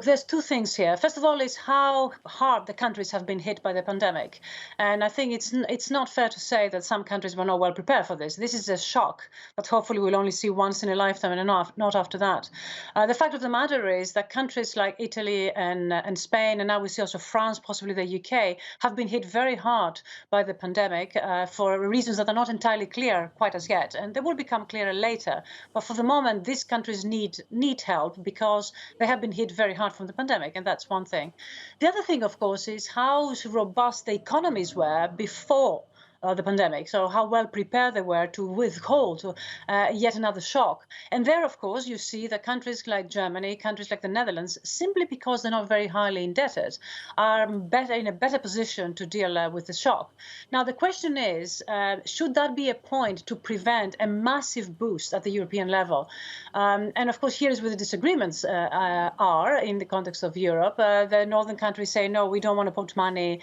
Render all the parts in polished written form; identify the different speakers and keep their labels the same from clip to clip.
Speaker 1: Look, there's two things here. First of all, is how hard the countries have been hit by the pandemic. And I think it's not fair to say that some countries were not well prepared for this. This is a shock that hopefully we'll only see once in a lifetime and not after that. The fact of the matter is that countries like Italy and Spain, and now we see also France, possibly the UK, have been hit very hard by the pandemic for reasons that are not entirely clear quite as yet. And they will become clearer later. But for the moment, these countries need help because they have been hit very hard from the pandemic, and that's one thing. The other thing, of course, is how robust the economies were before the pandemic, so how well prepared they were to withhold yet another shock. And there, of course, you see that countries like Germany, countries like the Netherlands, simply because they're not very highly indebted, are in a better position to deal with the shock. Now, the question is, should that be a point to prevent a massive boost at the European level? And of course, here is where the disagreements are in the context of Europe. The northern countries say, no, we don't want to put money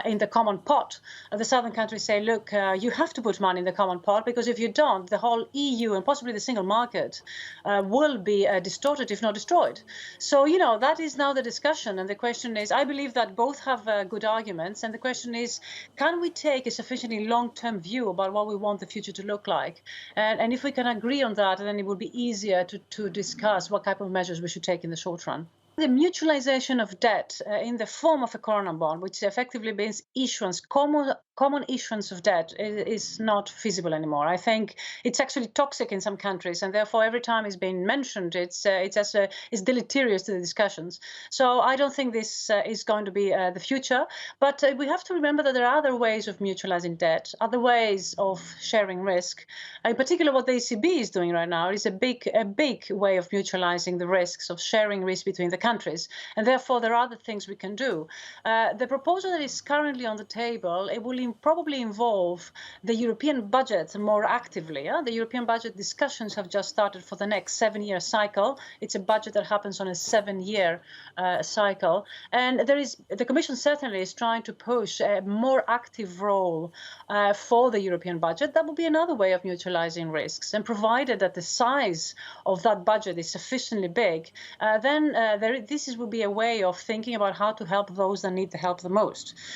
Speaker 1: in the common pot. The southern countries say, look, you have to put money in the common pot, because if you don't, the whole EU and possibly the single market will be distorted, if not destroyed. So, that is now the discussion. And the question is, I believe that both have good arguments. And the question is, can we take a sufficiently long-term view about what we want the future to look like? And if we can agree on that, then it will be easier to discuss what type of measures we should take in the short run. The mutualization of debt in the form of a corona bond, which effectively means issuance, common issuance of debt, is not feasible anymore. I think it's actually toxic in some countries, and therefore every time it's been mentioned, it's deleterious to the discussions. So I don't think this is going to be the future. But we have to remember that there are other ways of mutualizing debt, other ways of sharing risk. In particular, what the ECB is doing right now is a big way of mutualizing the risks, of sharing risk between the countries, and therefore there are other things we can do. The proposal that is currently on the table, it will probably involve the European budget more actively. The European budget discussions have just started for the next 7-year cycle. It's a budget that happens on a 7-year cycle, and the Commission certainly is trying to push a more active role for the European budget. That will be another way of mutualizing risks, and provided that the size of that budget is sufficiently big, then this will be a way of thinking about how to help those that need the help the most.